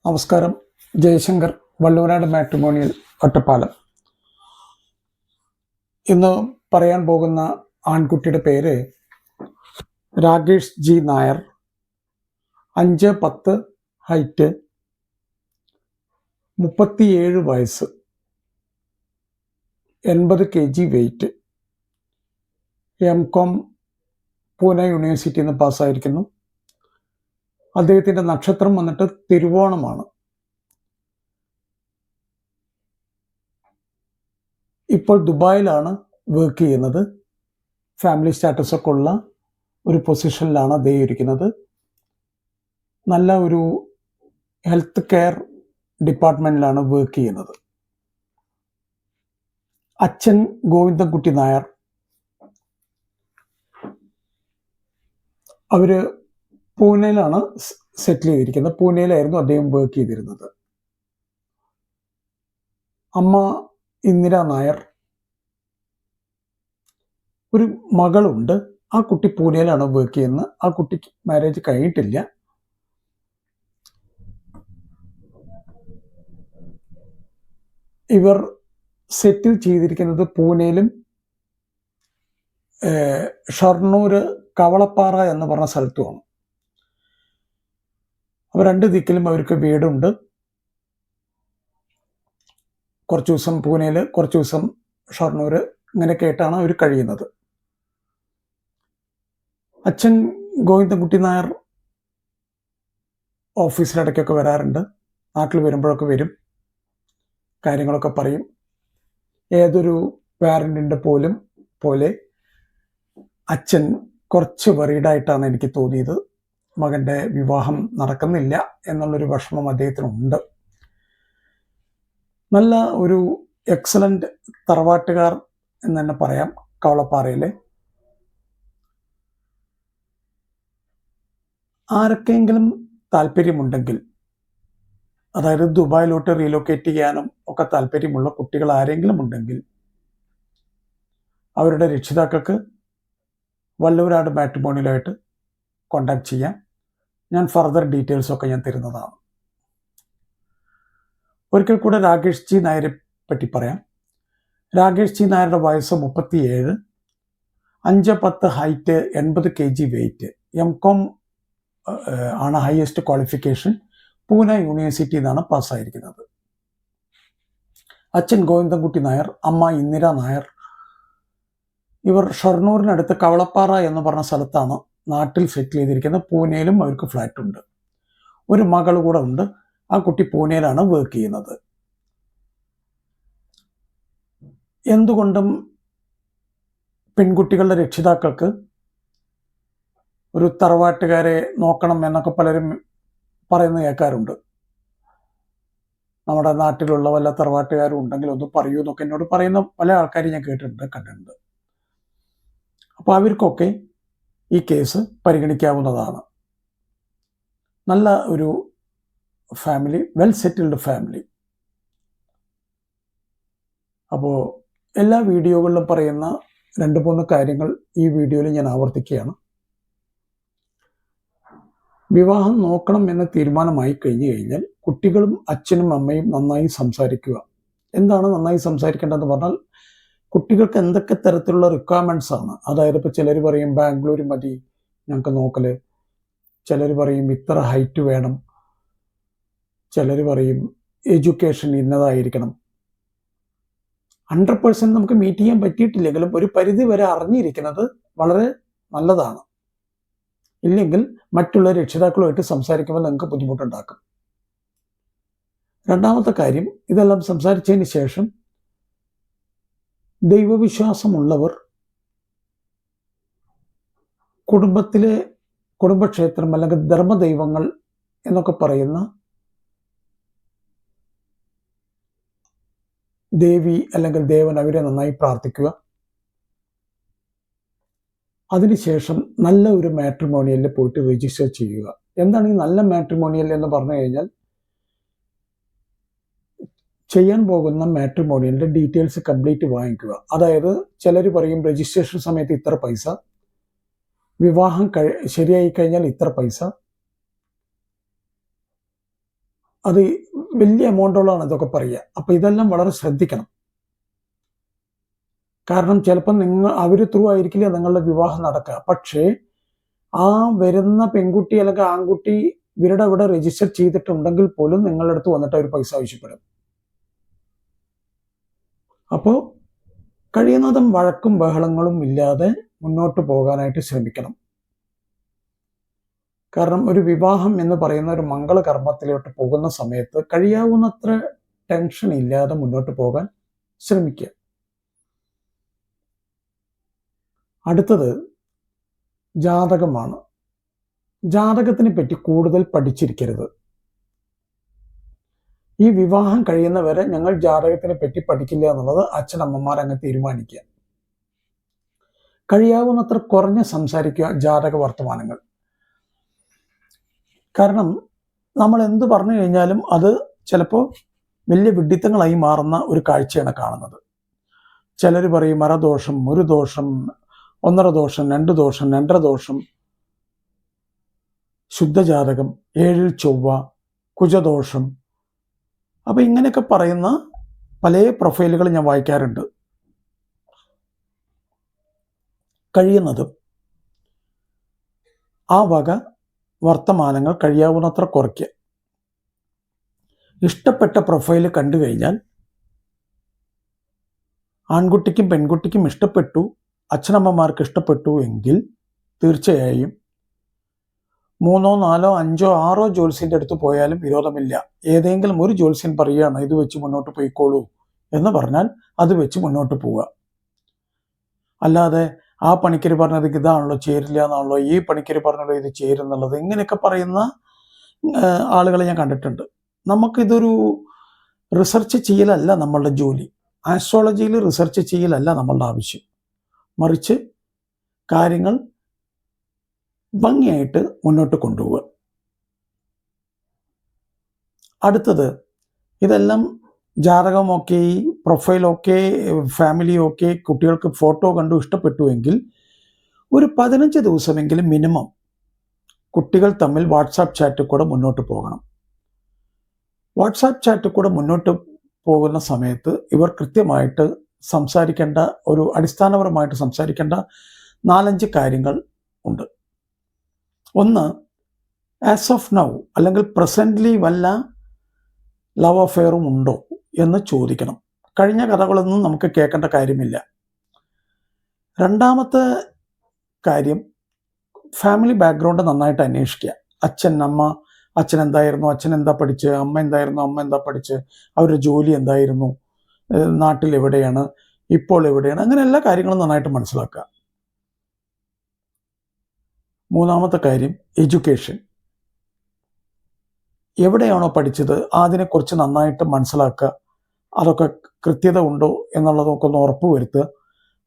നമസ്കാരം. ജയശങ്കർ, വള്ളുവനാട് മാട്രിമോണിയൽ, ഒറ്റപ്പാലം. ഇന്ന് പറയാൻ പോകുന്ന ആൺകുട്ടിയുടെ പേര് രാകേഷ് ജി നായർ. 5'10" ഹൈറ്റ്, 37 വയസ്സ്, 80 kg വെയിറ്റ്. M.Com പൂനെ യൂണിവേഴ്സിറ്റിയിൽ നിന്ന് പാസ്സായിരിക്കുന്നു. അദ്ദേഹത്തിൻ്റെ നക്ഷത്രം വന്നിട്ട് തിരുവോണമാണ്. ഇപ്പോൾ ദുബായിലാണ് വർക്ക് ചെയ്യുന്നത്. ഫാമിലി സ്റ്റാറ്റസ് ഒക്കെ ഉള്ള ഒരു പൊസിഷനിലാണ് അദ്ദേഹം ഇരിക്കുന്നത്. നല്ല ഒരു ഹെൽത്ത് കെയർ ഡിപ്പാർട്ട്മെൻറ്റിലാണ് വർക്ക് ചെയ്യുന്നത്. അച്ഛൻ ഗോവിന്ദൻകുട്ടി നായർ. അവർ പൂനെയിലാണ് സെറ്റിൽ ചെയ്തിരിക്കുന്നത്. പൂനെയിലായിരുന്നു അദ്ദേഹം വർക്ക് ചെയ്തിരുന്നത്. അമ്മ ഇന്ദിര നായർ. ഒരു മകളുണ്ട്. ആ കുട്ടി പൂനെയിലാണ് വർക്ക് ചെയ്യുന്നത്. ആ കുട്ടിക്ക് മാരേജ് കഴിഞ്ഞിട്ടില്ല. ഇവർ സെറ്റിൽ ചെയ്തിരിക്കുന്നത് പൂനെയിലും ഷൊർണൂർ കവളപ്പാറ എന്ന് പറഞ്ഞ സ്ഥലത്തുമാണ്. അപ്പോൾ രണ്ട് ദിക്കിലും അവർക്ക് വീടുണ്ട്. കുറച്ച് ദിവസം പൂനെയിൽ, കുറച്ച് ദിവസം ഷൊർണൂർ, ഇങ്ങനെയൊക്കെ ആയിട്ടാണ് അവർ കഴിയുന്നത്. അച്ഛൻ ഗോവിന്ദൻകുട്ടി നായർ ഓഫീസിലിടയ്ക്കൊക്കെ വരാറുണ്ട്. നാട്ടിൽ വരുമ്പോഴൊക്കെ വരും, കാര്യങ്ങളൊക്കെ പറയും. ഏതൊരു പാരൻറ്റിൻ്റെ പോലെ അച്ഛൻ കുറച്ച് വറീഡായിട്ടാണ് എനിക്ക് തോന്നിയത്. മകൻ്റെ വിവാഹം നടക്കുന്നില്ല എന്നുള്ളൊരു വിഷമം അദ്ദേഹത്തിനുണ്ട്. നല്ല ഒരു എക്സലൻ്റ് തറവാട്ടുകാർ എന്ന് തന്നെ പറയാം. കവളപ്പാറയിലെ ആർക്കെങ്കിലും താല്പര്യമുണ്ടെങ്കിൽ, അതായത് ദുബായിലോട്ട് റീലൊക്കേറ്റ് ചെയ്യാനും ഒക്കെ താല്പര്യമുള്ള കുട്ടികൾ ആരെങ്കിലും ഉണ്ടെങ്കിൽ അവരുടെ രക്ഷിതാക്കൾക്ക് വള്ളുവനാട് മാട്രിമോണിയലായിട്ട് കോണ്ടാക്ട് ചെയ്യാം. ഞാൻ ഫർദർ ഡീറ്റെയിൽസൊക്കെ ഞാൻ തരുന്നതാണ്. ഒരിക്കൽ കൂടെ രാകേഷ് ജി നായരെ പറ്റി പറയാം. രാകേഷ് ജി നായരുടെ വയസ്സ് 37, 5'10" ഹൈറ്റ്, 80 kg വെയിറ്റ്. M.Com ആണ് ഹയസ്റ്റ് ക്വാളിഫിക്കേഷൻ. പൂനെ യൂണിവേഴ്സിറ്റിയിൽ നിന്നാണ് പാസ്സായിരിക്കുന്നത്. അച്ഛൻ ഗോവിന്ദൻകുട്ടി നായർ, അമ്മ ഇന്ദിര നായർ. ഇവർ ഷൊർണൂരിനടുത്ത് കവളപ്പാറ എന്ന് പറഞ്ഞ സ്ഥലത്താണ് നാട്ടിൽ സെറ്റിൽ ചെയ്തിരിക്കുന്നത്. പൂനെയിലും അവർക്ക് ഫ്ലാറ്റ് ഉണ്ട്. ഒരു മകൾ കൂടെ ഉണ്ട്. ആ കുട്ടി പൂനെയിലാണ് വർക്ക് ചെയ്യുന്നത്. എന്തുകൊണ്ടും പെൺകുട്ടികളുടെ രക്ഷിതാക്കൾക്ക് ഒരു തറവാട്ടുകാരെ നോക്കണം എന്നൊക്കെ പലരും പറയുന്നത് കേൾക്കാറുണ്ട്. നമ്മുടെ നാട്ടിലുള്ള വല്ല തറവാട്ടുകാരും ഉണ്ടെങ്കിൽ ഒന്ന് പറയൂ എന്നൊക്കെ എന്നോട് പറയുന്ന പല ആൾക്കാരും ഞാൻ കണ്ടിട്ടുണ്ട്. അപ്പോൾ അവർക്കൊക്കെ ഈ കേസ് പരിഗണിക്കാവുന്നതാണ്. നല്ല ഒരു ഫാമിലി, വെൽ സെറ്റിൽഡ് ഫാമിലി. അപ്പോൾ എല്ലാ വീഡിയോകളിലും പറയുന്ന 2-3 കാര്യങ്ങൾ ഈ വീഡിയോയിൽ ഞാൻ ആവർത്തിക്കുകയാണ്. വിവാഹം നോക്കണം എന്ന തീരുമാനമായി കഴിഞ്ഞാൽ കുട്ടികളും അച്ഛനും അമ്മയും നന്നായി സംസാരിക്കുക. എന്താണ് നന്നായി സംസാരിക്കേണ്ടതെന്ന് പറഞ്ഞാൽ, കുട്ടികൾക്ക് എന്തൊക്കെ തരത്തിലുള്ള റിക്വയർമെൻറ്റ്സ് ആണ്. അതായത് ഇപ്പോൾ ചിലർ പറയും ബാംഗ്ലൂർ മതി ഞങ്ങൾക്ക് നോക്കല്, ചിലർ പറയും ഇത്ര ഹൈറ്റ് വേണം, ചിലർ പറയും എഡ്യൂക്കേഷൻ ഇന്നതായിരിക്കണം. 100% നമുക്ക് മീറ്റ് ചെയ്യാൻ പറ്റിയിട്ടില്ലെങ്കിലും ഒരു പരിധി വരെ അറിഞ്ഞിരിക്കുന്നത് വളരെ നല്ലതാണ്. ഇല്ലെങ്കിൽ മറ്റുള്ള രക്ഷിതാക്കളുമായിട്ട് സംസാരിക്കുമ്പോൾ നിങ്ങൾക്ക് ബുദ്ധിമുട്ടുണ്ടാക്കും. രണ്ടാമത്തെ കാര്യം, ഇതെല്ലാം സംസാരിച്ചതിന് ശേഷം ദൈവവിശ്വാസമുള്ളവർ കുടുംബത്തിലെ കുടുംബക്ഷേത്രം അല്ലെങ്കിൽ ധർമ്മദൈവങ്ങൾ എന്നൊക്കെ പറയുന്ന ദേവി അല്ലെങ്കിൽ ദേവൻ, അവരെ നന്നായി പ്രാർത്ഥിക്കുക. അതിനുശേഷം നല്ല ഒരു മാട്രിമോണിയലിൽ പോയിട്ട് രജിസ്റ്റർ ചെയ്യുക. എന്താണ് ഈ നല്ല മാട്രിമോണിയൽ എന്ന് പറഞ്ഞു കഴിഞ്ഞാൽ, ചെയ്യാൻ പോകുന്ന മാട്രിമോണിയലിൻ്റെ ഡീറ്റെയിൽസ് കംപ്ലീറ്റ് വാങ്ങിക്കുക. അതായത് ചിലർ പറയും രജിസ്ട്രേഷൻ സമയത്ത് ഇത്ര പൈസ, വിവാഹം ശരിയായി കഴിഞ്ഞാൽ ഇത്ര പൈസ, അത് വലിയ എമൗണ്ടുകളാണ് ഇതൊക്കെ പറയുക. അപ്പം ഇതെല്ലാം വളരെ ശ്രദ്ധിക്കണം. കാരണം ചിലപ്പം അവർ ത്രൂ ആയിരിക്കില്ല നിങ്ങളുടെ വിവാഹം നടക്കുക. പക്ഷേ ആ വരുന്ന പെൺകുട്ടി അല്ലെങ്കിൽ ആൺകുട്ടി ഇവരുടെ അവിടെ രജിസ്റ്റർ ചെയ്തിട്ടുണ്ടെങ്കിൽ പോലും നിങ്ങളുടെ അടുത്ത് വന്നിട്ട് അവർ പൈസ ആവശ്യപ്പെടും. അപ്പോൾ കഴിയുന്നതും വഴക്കും ബഹളങ്ങളും ഇല്ലാതെ മുന്നോട്ട് പോകാനായിട്ട് ശ്രമിക്കണം. കാരണം ഒരു വിവാഹം എന്ന് പറയുന്ന ഒരു മംഗളകർമ്മത്തിലോട്ട് പോകുന്ന സമയത്ത് കഴിയാവുന്നത്ര ടെൻഷൻ ഇല്ലാതെ മുന്നോട്ട് പോകാൻ ശ്രമിക്കുക. അടുത്തത് ജാതകമാണ്. ജാതകത്തിനെ പറ്റി കൂടുതൽ പഠിച്ചിരിക്കരുത്. ഈ വിവാഹം കഴിയുന്നവരെ ഞങ്ങൾ ജാതകത്തിനെ പറ്റി പഠിക്കില്ല എന്നുള്ളത് അച്ഛനമ്മമാർ അങ്ങ് തീരുമാനിക്കുക. കഴിയാവുന്നത്ര കുറഞ്ഞ് സംസാരിക്കുക ജാതക വർത്തമാനങ്ങൾ. കാരണം നമ്മൾ എന്ത് പറഞ്ഞു കഴിഞ്ഞാലും അത് ചിലപ്പോൾ വലിയ വിഡ്ഢിത്തങ്ങളായി മാറുന്ന ഒരു കാഴ്ചയാണ് കാണുന്നത്. ചിലർ പറയും മരദോഷം, ഒരു ദോഷം, 1.5 ദോഷം, 2 ദോഷം, 2.5 ദോഷം, ശുദ്ധജാതകം, 7 ചൊവ്വ, കുജദോഷം. അപ്പം ഇങ്ങനെയൊക്കെ പറയുന്ന പല പ്രൊഫൈലുകൾ ഞാൻ വായിക്കാറുണ്ട്. കഴിയുന്നതും ആ വക വർത്തമാനങ്ങൾ കഴിയാവുന്നത്ര കുറയ്ക്കുക. ഇഷ്ടപ്പെട്ട പ്രൊഫൈൽ കണ്ടു കഴിഞ്ഞാൽ ആൺകുട്ടിക്കും പെൺകുട്ടിക്കും ഇഷ്ടപ്പെട്ടു, അച്ഛനമ്മമാർക്ക് ഇഷ്ടപ്പെട്ടു എങ്കിൽ തീർച്ചയായും 3, 4, 5, 6 ജ്യോത്സ്യൻ്റെ അടുത്ത് പോയാലും വിരോധമില്ല. ഏതെങ്കിലും ഒരു ജ്യോത്സ്യൻ പറയുകയാണ് ഇത് വെച്ച് മുന്നോട്ട് പോയിക്കോളൂ എന്ന് പറഞ്ഞാൽ അത് വെച്ച് മുന്നോട്ട് പോവുക. അല്ലാതെ ആ പണിക്കർ പറഞ്ഞത് ഇതാണല്ലോ ചേരില്ല എന്നാണല്ലോ, ഈ പണിക്കർ പറഞ്ഞല്ലോ ഇത് ചേരുന്നുള്ളത്, ഇങ്ങനെയൊക്കെ പറയുന്ന ആളുകളെ ഞാൻ കണ്ടിട്ടുണ്ട്. നമുക്കിതൊരു റിസർച്ച് ചെയ്യലല്ല നമ്മളുടെ ജോലി. ആസ്ട്രോളജിയിൽ റിസർച്ച് ചെയ്യലല്ല നമ്മളുടെ ആവശ്യം. മറിച്ച് കാര്യങ്ങൾ ഭംഗിയായിട്ട് മുന്നോട്ട് കൊണ്ടുപോവുക. അടുത്തത്, ഇതെല്ലാം ജാതകമൊക്കെ, പ്രൊഫൈലൊക്കെ, ഫാമിലിയൊക്കെ, കുട്ടികൾക്ക് ഫോട്ടോ കണ്ടു ഇഷ്ടപ്പെട്ടുവെങ്കിൽ ഒരു 15 ദിവസമെങ്കിലും മിനിമം കുട്ടികൾ തമ്മിൽ വാട്സാപ്പ് ചാറ്റിൽ കൂടെ മുന്നോട്ട് പോകണം. വാട്സാപ്പ് ചാറ്റിൽ കൂടെ മുന്നോട്ട് പോകുന്ന സമയത്ത് ഇവർ കൃത്യമായിട്ട് സംസാരിക്കേണ്ട, ഒരു അടിസ്ഥാനപരമായിട്ട് സംസാരിക്കേണ്ട 4-5 കാര്യങ്ങൾ ഉണ്ട്. ഒന്ന്, ആസ് ഓഫ് നൗ അല്ലെങ്കിൽ പ്രസൻ്റ്ലി വല്ല ലവ് അഫെയറും ഉണ്ടോ എന്ന് ചോദിക്കണം. കഴിഞ്ഞ കഥകളൊന്നും നമുക്ക് കേൾക്കേണ്ട കാര്യമില്ല. രണ്ടാമത്തെ കാര്യം, ഫാമിലി ബാക്ക്ഗ്രൗണ്ട് നന്നായിട്ട് അന്വേഷിക്കുക. അച്ഛൻ, അമ്മ, അച്ഛൻ എന്തായിരുന്നു, അച്ഛൻ എന്താ പഠിച്ച്, അമ്മ എന്തായിരുന്നു, അമ്മ എന്താ പഠിച്ച്, അവരുടെ ജോലി എന്തായിരുന്നു, നാട്ടിൽ എവിടെയാണ്, ഇപ്പോൾ എവിടെയാണ്, അങ്ങനെ എല്ലാ കാര്യങ്ങളും നന്നായിട്ട് മനസ്സിലാക്കുക. മൂന്നാമത്തെ കാര്യം, എഡ്യൂക്കേഷൻ. എവിടെയാണോ പഠിച്ചത് അതിനെക്കുറിച്ച് നന്നായിട്ട് മനസ്സിലാക്കുക. അതൊക്കെ കൃത്യത ഉണ്ടോ എന്നുള്ളതൊക്കെ ഒന്ന് ഉറപ്പുവരുത്തുക.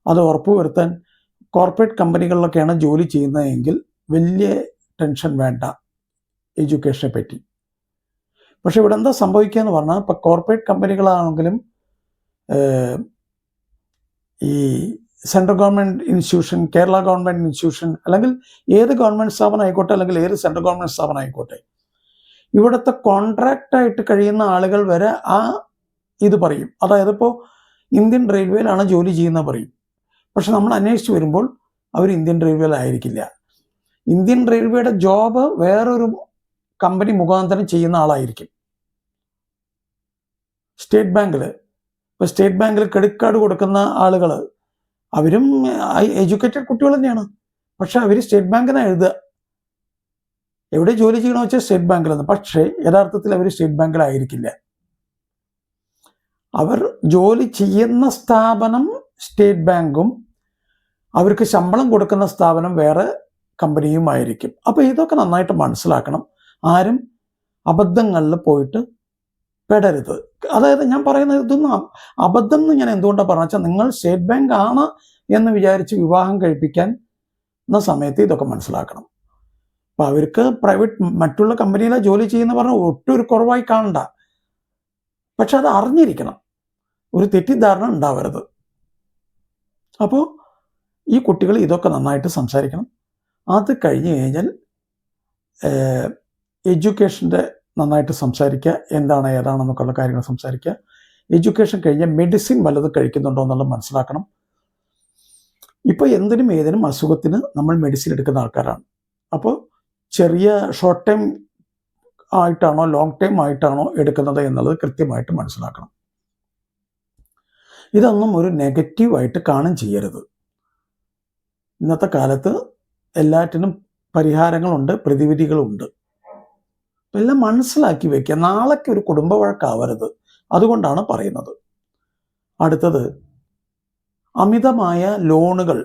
അത് ഉറപ്പുവരുത്താൻ കോർപ്പറേറ്റ് കമ്പനികളിലൊക്കെയാണ് ജോലി ചെയ്യുന്നതെങ്കിൽ വലിയ ടെൻഷൻ വേണ്ട എഡ്യൂക്കേഷനെ പറ്റി. പക്ഷെ ഇവിടെ എന്താ സംഭവിക്കുക എന്ന് പറഞ്ഞാൽ, ഇപ്പം കോർപ്പറേറ്റ് കമ്പനികളാണെങ്കിലും ഈ central government institution, Kerala government institution, അല്ലെങ്കിൽ ഏത് ഗവൺമെൻറ് സ്ഥാപനം ആയിക്കോട്ടെ, അല്ലെങ്കിൽ ഏത് സെൻട്രൽ ഗവൺമെൻറ് സ്ഥാപനം ആയിക്കോട്ടെ, ഇവിടുത്തെ കോൺട്രാക്റ്റായിട്ട് കഴിയുന്ന ആളുകൾ വരെ ഇത് പറയും. അതായത് ഇപ്പോൾ ഇന്ത്യൻ റെയിൽവേയിലാണ് ജോലി ചെയ്യുന്ന പറയും. പക്ഷെ നമ്മൾ അന്വേഷിച്ച് വരുമ്പോൾ അവർ ഇന്ത്യൻ റെയിൽവേയിലായിരിക്കില്ല. ഇന്ത്യൻ റെയിൽവേയുടെ ജോബ് വേറൊരു കമ്പനി മുഖാന്തരം ചെയ്യുന്ന ആളായിരിക്കും. സ്റ്റേറ്റ് ബാങ്കിൽ, ഇപ്പോൾ സ്റ്റേറ്റ് ബാങ്കിൽ ക്രെഡിറ്റ് കാർഡ് കൊടുക്കുന്ന ആളുകൾ അവരും എഡ്യൂക്കേറ്റഡ് കുട്ടികൾ തന്നെയാണ്. പക്ഷെ അവർ സ്റ്റേറ്റ് ബാങ്കിനാണ് എഴുതുക. എവിടെ ജോലി ചെയ്യണമെന്ന് വെച്ചാൽ സ്റ്റേറ്റ് ബാങ്കിലെന്ന്. പക്ഷേ യഥാർത്ഥത്തിൽ അവർ സ്റ്റേറ്റ് ബാങ്കിലായിരിക്കില്ല. അവർ ജോലി ചെയ്യുന്ന സ്ഥാപനം സ്റ്റേറ്റ് ബാങ്കും അവർക്ക് ശമ്പളം കൊടുക്കുന്ന സ്ഥാപനം വേറെ കമ്പനിയുമായിരിക്കും. അപ്പോൾ ഇതൊക്കെ നന്നായിട്ട് മനസ്സിലാക്കണം. ആരും അബദ്ധങ്ങളിൽ പോയിട്ട് പെടരുത്. അതായത് ഞാൻ പറയുന്നത് ഇതൊന്നും അബദ്ധം എന്ന് ഞാൻ എന്തുകൊണ്ടാണ് പറഞ്ഞത് വെച്ചാൽ, നിങ്ങൾ സ്റ്റേറ്റ് ബാങ്ക് ആണ് എന്ന് വിചാരിച്ച് വിവാഹം കഴിപ്പിക്കാൻ എന്ന സമയത്ത് ഇതൊക്കെ മനസ്സിലാക്കണം. അപ്പോൾ അവർക്ക് പ്രൈവറ്റ് മറ്റുള്ള കമ്പനിയിലെ ജോലി ചെയ്യുന്ന പറഞ്ഞാൽ ഒട്ടും ഒരു കുറവായി കാണണ്ട. പക്ഷെ അത് അറിഞ്ഞിരിക്കണം, ഒരു തെറ്റിദ്ധാരണ ഉണ്ടാവരുത്. അപ്പോൾ ഈ കുട്ടികൾ ഇതൊക്കെ നന്നായിട്ട് സംസാരിക്കണം. അത് കഴിഞ്ഞ് കഴിഞ്ഞാൽ എഡ്യൂക്കേഷൻ്റെ നന്നായിട്ട് സംസാരിക്കുക, എന്താണ് ഏതാണെന്നൊക്കെയുള്ള കാര്യങ്ങൾ സംസാരിക്കുക. എഡ്യൂക്കേഷൻ കഴിഞ്ഞാൽ മെഡിസിൻ വല്ലതും കഴിക്കുന്നുണ്ടോ എന്നുള്ളത് മനസ്സിലാക്കണം. ഇപ്പോൾ എന്തിനും ഏതിനും അസുഖത്തിന് നമ്മൾ മെഡിസിൻ എടുക്കുന്ന ആൾക്കാരാണ്. അപ്പോൾ ചെറിയ ഷോർട്ട് ടൈം ആയിട്ടാണോ ലോങ് ടൈം ആയിട്ടാണോ എടുക്കുന്നത് എന്നുള്ളത് കൃത്യമായിട്ട് മനസ്സിലാക്കണം. ഇതൊന്നും ഒരു നെഗറ്റീവായിട്ട് കാണും ചെയ്യരുത്. ഇന്നത്തെ കാലത്ത് എല്ലാറ്റിനും പരിഹാരങ്ങളുണ്ട്, പ്രതിവിധികളുണ്ട്. എല്ലാം മനസ്സിലാക്കി വയ്ക്കുക. നാളേക്ക് ഒരു കുടുംബ വഴക്കാവരുത്. അതുകൊണ്ടാണ് പറയുന്നത്. അടുത്തത്, അമിതമായ ലോണുകൾ,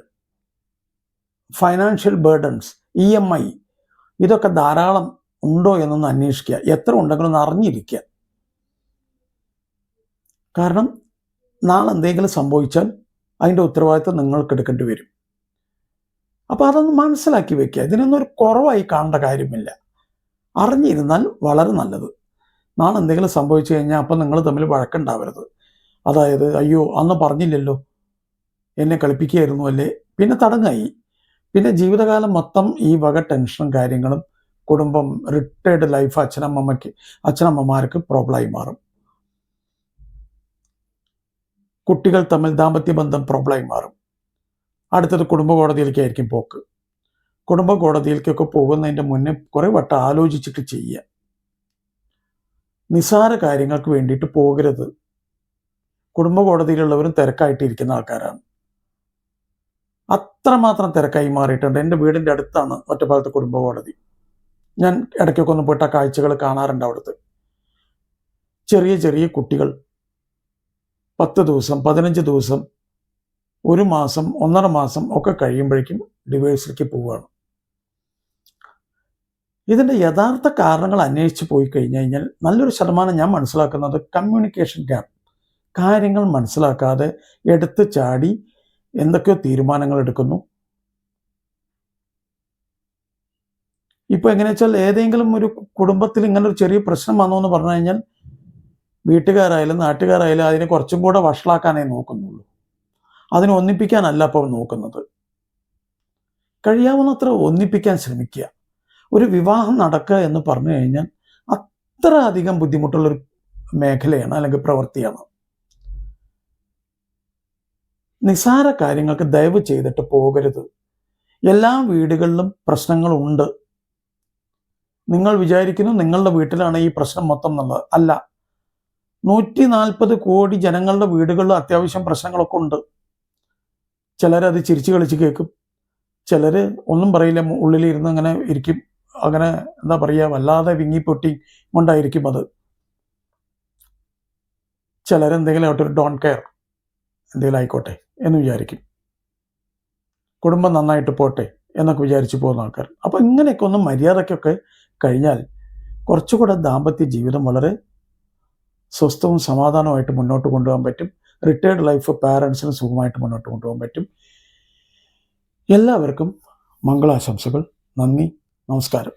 ഫൈനാൻഷ്യൽ ബേർഡൻസ്, EMI ഇതൊക്കെ ധാരാളം ഉണ്ടോ എന്നൊന്ന് അന്വേഷിക്കുക. എത്ര ഉണ്ടെങ്കിലും ഒന്ന് അറിഞ്ഞിരിക്കുക. കാരണം നാളെ എന്തെങ്കിലും സംഭവിച്ചാൽ അതിൻ്റെ ഉത്തരവാദിത്വം നിങ്ങൾക്ക് എടുക്കേണ്ടി വരും. അപ്പോൾ അതൊന്ന് മനസ്സിലാക്കി വെക്കുക. ഇതിനൊന്നും ഒരു കുറവായി കാണേണ്ട കാര്യമില്ല. അറിഞ്ഞിരുന്നാൽ വളരെ നല്ലത്. നാളെ എന്തെങ്കിലും സംഭവിച്ചു കഴിഞ്ഞാൽ അപ്പം നിങ്ങൾ തമ്മിൽ വഴക്കുണ്ടാവരുത്. അതായത്, അയ്യോ അന്ന് പറഞ്ഞില്ലല്ലോ, എന്നെ കളിപ്പിക്കുകയായിരുന്നു അല്ലേ, പിന്നെ തടങ്ങായി. പിന്നെ ജീവിതകാലം മൊത്തം ഈ വക ടെൻഷനും കാര്യങ്ങളും, കുടുംബം, റിട്ടയർഡ് ലൈഫ് അച്ഛനമ്മമാർക്ക് പ്രോബ്ലമായി മാറും. കുട്ടികൾ തമ്മിൽ ദാമ്പത്യ ബന്ധം പ്രോബ്ലമായി മാറും. അടുത്തത് കുടുംബ കോടതിയിലേക്കായിരിക്കും പോക്ക്. കുടുംബ കോടതിയിലേക്കൊക്കെ പോകുന്നതിൻ്റെ മുന്നേ കുറേ വട്ടം ആലോചിച്ചിട്ട് ചെയ്യുക. നിസ്സാര കാര്യങ്ങൾക്ക് വേണ്ടിയിട്ട് പോകരുത്. കുടുംബ കോടതിയിലുള്ളവരും തിരക്കായിട്ടിരിക്കുന്ന ആൾക്കാരാണ്. അത്രമാത്രം തിരക്കായി മാറിയിട്ടുണ്ട്. എൻ്റെ വീടിൻ്റെ അടുത്താണ് ഒറ്റപ്പാലത്തെ കുടുംബ കോടതി. ഞാൻ ഇടയ്ക്കൊക്കെ ഒന്ന് പോയിട്ട് ആ കാഴ്ചകൾ കാണാറുണ്ട്. അവിടുത്തെ ചെറിയ ചെറിയ കുട്ടികൾ 10 ദിവസം, 15 ദിവസം, 1 മാസം, 1.5 മാസം ഒക്കെ കഴിയുമ്പോഴേക്കും ഡിവോഴ്സിലേക്ക് പോവുകയാണ്. ഇതിൻ്റെ യഥാർത്ഥ കാരണങ്ങൾ അന്വേഷിച്ച് പോയി കഴിഞ്ഞു കഴിഞ്ഞാൽ നല്ലൊരു ശതമാനം ഞാൻ മനസ്സിലാക്കുന്നത് കമ്മ്യൂണിക്കേഷൻ ഗ്യാപ്പ്. കാര്യങ്ങൾ മനസ്സിലാക്കാതെ എടുത്ത് ചാടി എന്തൊക്കെയോ തീരുമാനങ്ങൾ എടുക്കുന്നു. ഇപ്പോൾ എങ്ങനെയാ വെച്ചാൽ, ഏതെങ്കിലും ഒരു കുടുംബത്തിൽ ഇങ്ങനെ ഒരു ചെറിയ പ്രശ്നം വന്നു എന്ന് പറഞ്ഞു കഴിഞ്ഞാൽ വീട്ടുകാരായാലും നാട്ടുകാരായാലും അതിനെ കുറച്ചും കൂടെ വഷളാക്കാനേ നോക്കുന്നുള്ളൂ. അതിനെ ഒന്നിപ്പിക്കാനല്ല അപ്പോൾ നോക്കുന്നത്. കഴിയാവുന്നത്ര ഒന്നിപ്പിക്കാൻ ശ്രമിക്കുക. ഒരു വിവാഹം നടക്കുക എന്ന് പറഞ്ഞു കഴിഞ്ഞാൽ അത്ര അധികം ബുദ്ധിമുട്ടുള്ളൊരു മേഖലയാണ്, അല്ലെങ്കിൽ പ്രവൃത്തിയാണ്. നിസ്സാര കാര്യങ്ങൾക്ക് ദയവ് ചെയ്തിട്ട് പോകരുത്. എല്ലാ വീടുകളിലും പ്രശ്നങ്ങളുണ്ട്. നിങ്ങൾ വിചാരിക്കുന്നു നിങ്ങളുടെ വീട്ടിലാണ് ഈ പ്രശ്നം മൊത്തം എന്നുള്ളത്. അല്ല, 140 കോടി ജനങ്ങളുടെ വീടുകളിൽ അത്യാവശ്യം പ്രശ്നങ്ങളൊക്കെ ഉണ്ട്. ചിലരത് ചിരിച്ചു കളിച്ച് കേൾക്കും, ചിലർ ഒന്നും പറയില്ല, ഉള്ളിലിരുന്ന് അങ്ങനെ ഇരിക്കും. അങ്ങനെ എന്താ പറയുക, വല്ലാതെ വിങ്ങിപ്പൊട്ടി കൊണ്ടായിരിക്കും അത്. ചിലരെന്തെങ്കിലും ആയിട്ട് ഒരു ഡോണ്ട് കെയർ, എന്തെങ്കിലും ആയിക്കോട്ടെ എന്ന് വിചാരിക്കും. കുടുംബം നന്നായിട്ട് പോട്ടെ എന്നൊക്കെ വിചാരിച്ചു പോകുന്ന ആൾക്കാർ. അപ്പോൾ ഇങ്ങനെയൊക്കെ ഒന്ന് മര്യാദയ്ക്കൊക്കെ കഴിഞ്ഞാൽ കുറച്ചുകൂടെ ദാമ്പത്യ ജീവിതം വളരെ സ്വസ്ഥവും സമാധാനവുമായിട്ട് മുന്നോട്ട് കൊണ്ടുപോകാൻ പറ്റും. റിട്ടയർഡ് ലൈഫ് പാരൻസിന് സുഖമായിട്ട് മുന്നോട്ട് കൊണ്ടുപോകാൻ പറ്റും. എല്ലാവർക്കും മംഗളാശംസകൾ. നന്ദി, നമസ്കാരം.